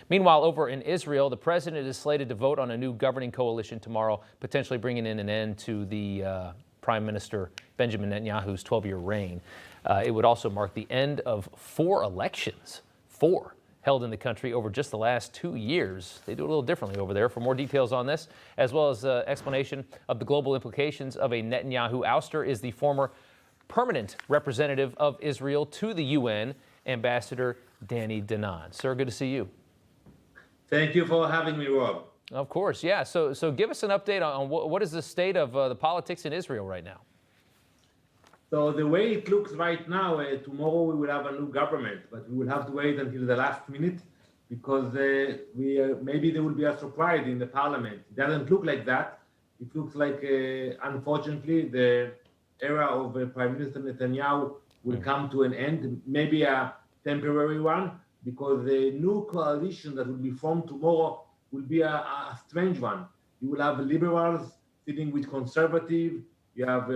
Meanwhile, over in Israel, the president is slated to vote on a new governing coalition tomorrow, potentially bringing in an end to the Prime Minister Benjamin Netanyahu's 12-year reign. It would also mark the end of 4 elections, 4 held in the country over just the last 2 years. They do it a little differently over there. For more details on this, as well as explanation of the global implications of a Netanyahu ouster, is the former permanent representative of Israel to the UN, Ambassador Danny Danon. Sir, good to see you. Thank you for having me, Rob. Of course, yeah. So give us an update on what is the state of the politics in Israel right now? So the way it looks right now, tomorrow we will have a new government, but we will have to wait until the last minute because maybe there will be a surprise in the parliament. It doesn't look like that. It looks like, unfortunately, the era of Prime Minister Netanyahu will come to an end, maybe a temporary one, because the new coalition that will be formed tomorrow will be a strange one. You will have liberals sitting with conservatives. You have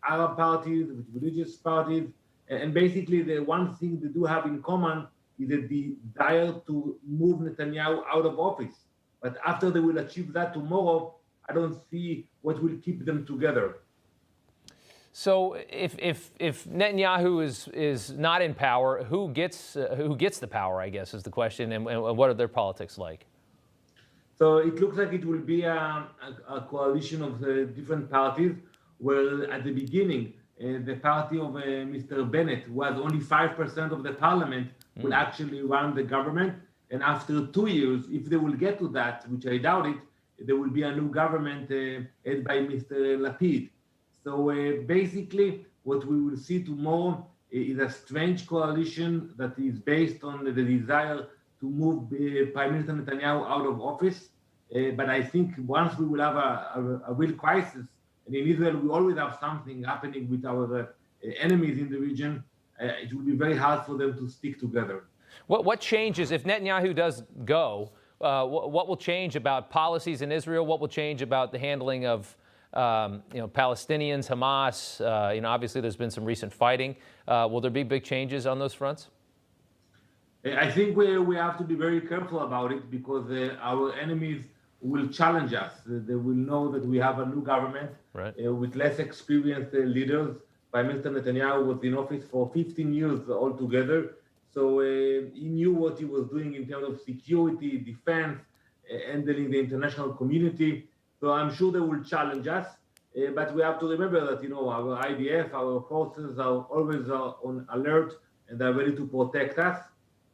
Arab parties, religious parties, and basically the one thing they do have in common is the desire to move Netanyahu out of office. But after they will achieve that tomorrow, I don't see what will keep them together. So if Netanyahu is not in power, who gets the power, I guess, is the question, and what are their politics like? So it looks like it will be a coalition of different parties. Well, at the beginning, the party of Mr. Bennett, who has only 5% of the parliament, will actually run the government. And after 2 years, if they will get to that, which I doubt it, there will be a new government led by Mr. Lapid. So basically, what we will see tomorrow is a strange coalition that is based on the desire to move Prime Minister Netanyahu out of office. But I think once we will have a real crisis, and in Israel, we always have something happening with our enemies in the region. It will be very hard for them to stick together. What changes if Netanyahu does go? What will change about policies in Israel? What will change about the handling of Palestinians, Hamas? Obviously, there's been some recent fighting. Will there be big changes on those fronts? I think we have to be very careful about it because our enemies will challenge us. They will know that we have a new government with less experienced leaders. Prime Minister Netanyahu was in office for 15 years altogether. So he knew what he was doing in terms of security, defense, handling the international community. So I'm sure they will challenge us. But we have to remember that, our IDF, our forces are always on alert and they're ready to protect us.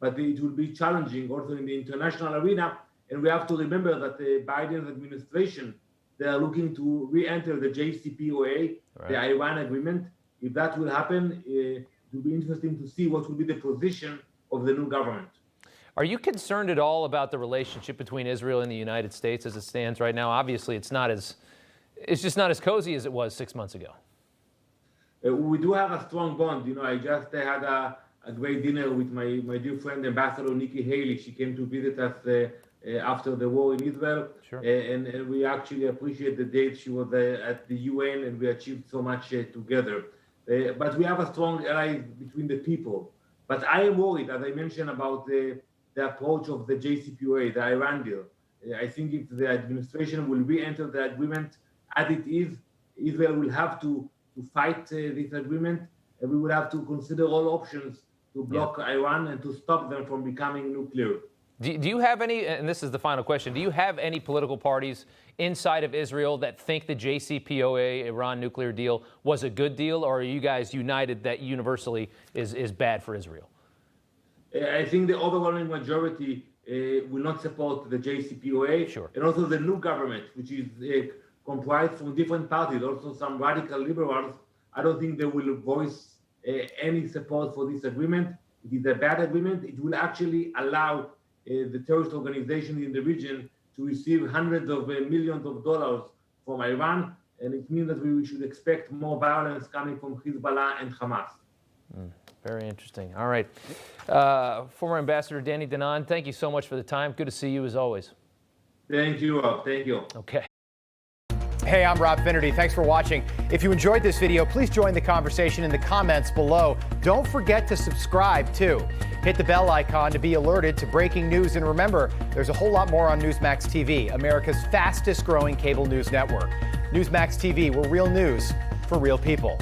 But it will be challenging also in the international arena. And we have to remember that the Biden administration, they are looking to re-enter the JCPOA, the Iran agreement. If that will happen, it will be interesting to see what will be the position of the new government. Are you concerned at all about the relationship between Israel and the United States as it stands right now? Obviously, it's just not as cozy as it was 6 months ago. We do have a strong bond. I just had a great dinner with my dear friend, Ambassador Nikki Haley. She came to visit us after the war in Israel. Sure. And we actually appreciate the date she was at the UN, and we achieved so much together. But we have a strong ally between the people. But I am worried, as I mentioned, about the approach of the JCPOA, the Iran deal. I think if the administration will re-enter the agreement as it is, Israel will have to fight this agreement, and we will have to consider all options to block Iran and to stop them from becoming nuclear. Do you have any, and this is the final question, do you have any political parties inside of Israel that think the JCPOA Iran nuclear deal was a good deal, or are you guys united that universally is bad for Israel? I think the overwhelming majority will not support the JCPOA. Sure. And also the new government, which is comprised from different parties, also some radical liberals. I don't think they will voice any support for this agreement. It is a bad agreement. It will actually allow the terrorist organizations in the region to receive hundreds of millions of dollars from Iran, and it means that we should expect more violence coming from Hezbollah and Hamas. Very interesting. All right. Former Ambassador Danny Danon, thank you so much for the time. Good to see you as always. Thank you, Rob. Thank you. Okay. Hey, I'm Rob Finnerty. Thanks for watching. If you enjoyed this video, please join the conversation in the comments below. Don't forget to subscribe, too. Hit the bell icon to be alerted to breaking news. And remember, there's a whole lot more on Newsmax TV, America's fastest growing cable news network. Newsmax TV, we're real news for real people.